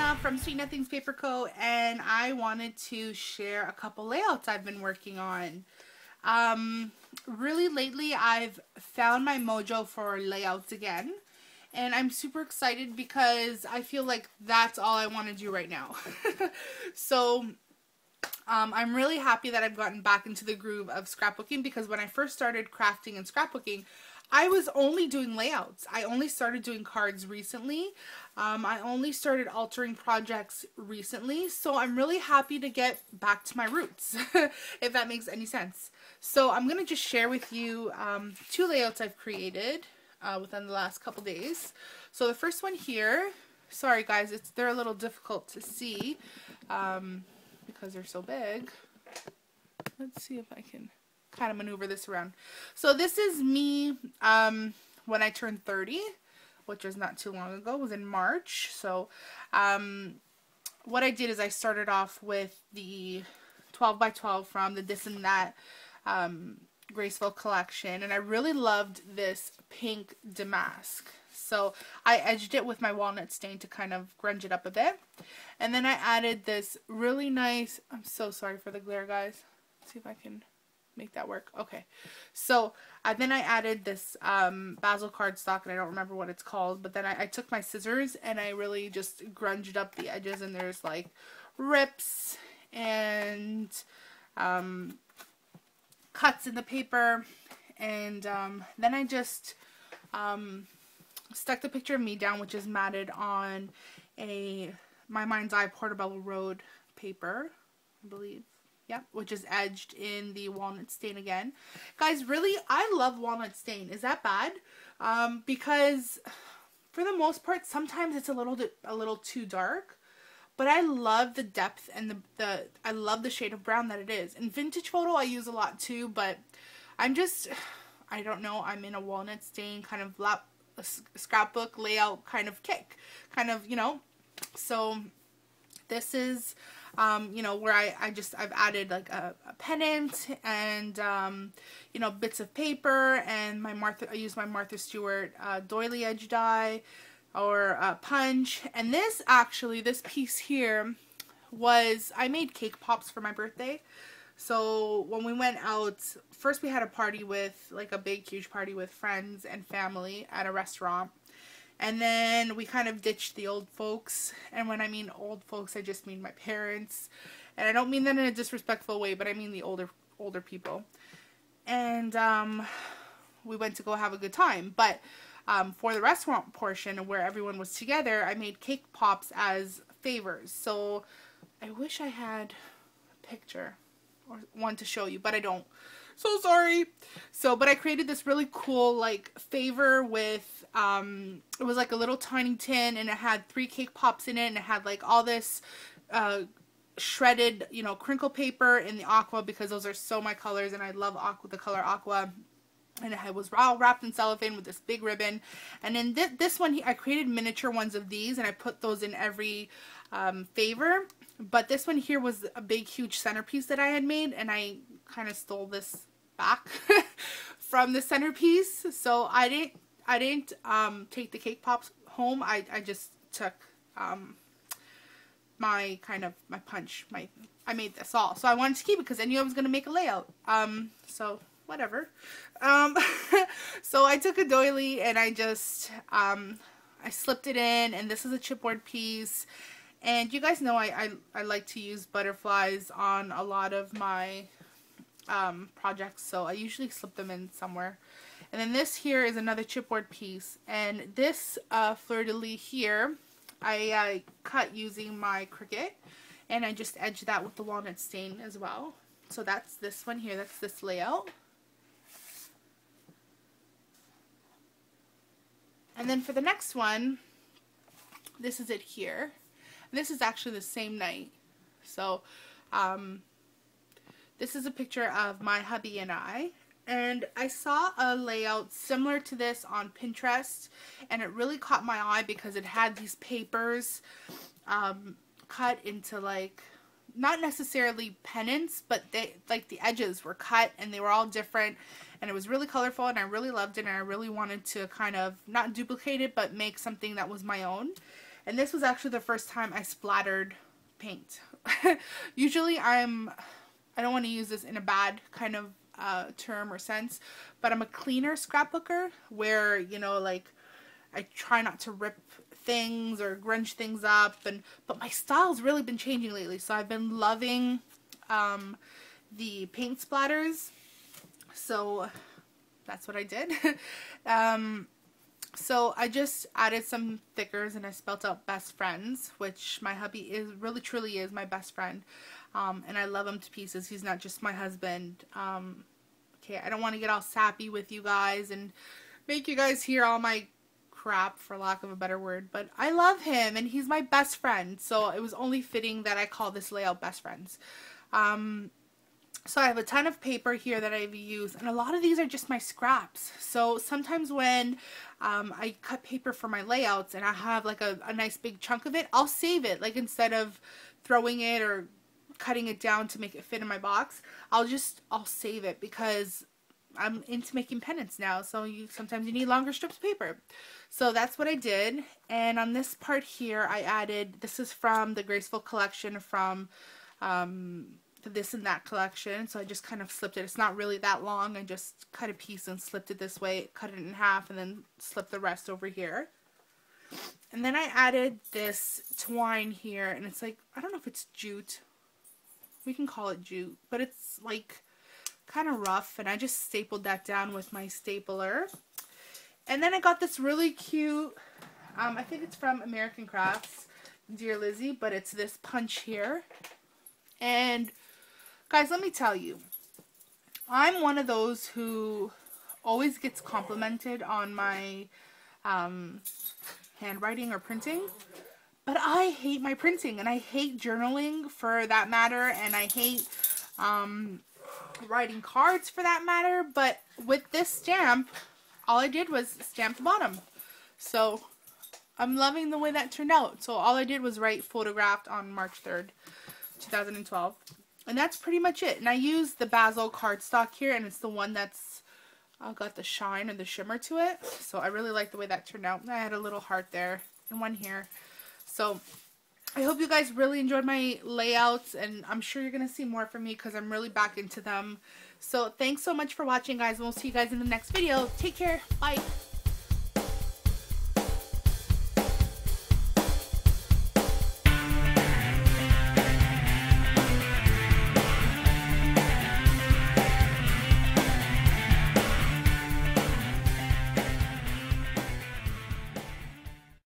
Lina from sweetnothingspaperco, and I wanted to share a couple layouts I've been working on. Really lately I've found my mojo for layouts again, and I'm super excited because I feel like that's all I want to do right now. So I'm really happy that I've gotten back into the groove of scrapbooking, because when I first started crafting and scrapbooking, I was only doing layouts. I only started doing cards recently. I only started altering projects recently. So I'm really happy to get back to my roots, if that makes any sense. So I'm going to just share with you two layouts I've created within the last couple days. So the first one here, sorry guys, they're a little difficult to see because they're so big. Let's see if I can kind of maneuver this around. So this is me when I turned 30, which was not too long ago. It was in March. So what I did is I started off with the 12 by 12 from the This and That Graceful collection, and I really loved this pink damask. So I edged it with my walnut stain to kind of grunge it up a bit, and then I added this really nice, I'm so sorry for the glare guys, let's see if I can make that work. Okay, so then I added this basil cardstock, and I don't remember what it's called, but then I took my scissors and I really just grunged up the edges, and there's like rips and cuts in the paper, and then I just stuck the picture of me down, which is matted on a My Mind's Eye Portobello Road paper, I believe. Yep, which is edged in the walnut stain again. Guys, really, I love walnut stain. Is that bad? Because for the most part, sometimes it's a little too dark. But I love the depth and I love the shade of brown that it is. In vintage photo, I use a lot too, but I don't know, I'm in a walnut stain kind of scrapbook layout kind of kick. Kind of, you know. So this is you know, where I've added like a pennant and you know, bits of paper, and I used my Martha Stewart doily edge die or punch. And this piece here was, I made cake pops for my birthday. So when we went out, first we had a party with, like a big huge party with friends and family at a restaurant. And then we kind of ditched the old folks. And when I mean old folks, I just mean my parents. And I don't mean that in a disrespectful way, but I mean the older people. And we went to go have a good time. But for the restaurant portion where everyone was together, I made cake pops as favors. So I wish I had a picture or one to show you, but I don't. So sorry. So, but I created this really cool like favor with, it was like a little tiny tin, and it had 3 cake pops in it, and it had like all this shredded, you know, crinkle paper in the aqua, because those are so my colors, and I love aqua, the color aqua. And it was all wrapped in cellophane with this big ribbon. And then this one, I created miniature ones of these, and I put those in every favor. But this one here was a big, huge centerpiece that I had made, and I kind of stole this back from the centerpiece. So I didn't take the cake pops home. I just took my punch. I made this all. So I wanted to keep it because I knew I was going to make a layout. So whatever. So I took a doily, and I just I slipped it in, and this is a chipboard piece. And you guys know I like to use butterflies on a lot of my projects, so I usually slip them in somewhere. And then this here is another chipboard piece, and this fleur-de-lis here I cut using my Cricut, and I just edged that with the walnut stain as well. So that's this one here, that's this layout. And then for the next one, this is it here. And this is actually the same night. So this is a picture of my hubby and I. And I saw a layout similar to this on Pinterest, and it really caught my eye because it had these papers cut into, like, not necessarily pennants, but they, like, the edges were cut and they were all different, and it was really colorful, and I really loved it, and I really wanted to kind of not duplicate it but make something that was my own. And this was actually the first time I splattered paint. Usually I don't want to use this in a bad kind of term or sense, but I'm a cleaner scrapbooker where, you know, like I try not to rip things or grunge things up, but my style's really been changing lately, so I've been loving the paint splatters, so that's what I did. So I just added some thickers and I spelt out best friends, which my hubby really truly is my best friend, and I love him to pieces. He's not just my husband. Okay, I don't want to get all sappy with you guys and make you guys hear all my crap, for lack of a better word, but I love him and he's my best friend, so it was only fitting that I call this layout best friends. So I have a ton of paper here that I've used, and a lot of these are just my scraps. So sometimes when I cut paper for my layouts and I have like a nice big chunk of it, I'll save it. Like instead of throwing it or cutting it down to make it fit in my box, I'll save it because I'm into making pennants now, so sometimes you need longer strips of paper. So that's what I did. And on this part here, I added, this is from the Graceful collection from This and That collection. So I just kind of slipped it. It's not really that long. I just cut a piece and slipped it this way, cut it in half, and then slipped the rest over here. And then I added this twine here, and it's like, I don't know if it's jute. We can call it jute, but it's like kind of rough, and I just stapled that down with my stapler. And then I got this really cute, I think it's from American Crafts, Dear Lizzie, but it's this punch here. And guys, let me tell you, I'm one of those who always gets complimented on my handwriting or printing, but I hate my printing, and I hate journaling for that matter, and I hate writing cards for that matter. But with this stamp, all I did was stamp the bottom. So I'm loving the way that turned out. So all I did was write photographed on March 3rd, 2012. And that's pretty much it. And I used the Basil cardstock here, and it's the one that's got the shine or the shimmer to it. So I really like the way that turned out. I had a little heart there and one here. So I hope you guys really enjoyed my layouts, and I'm sure you're going to see more from me because I'm really back into them. So thanks so much for watching, guys, and we'll see you guys in the next video. Take care. Bye.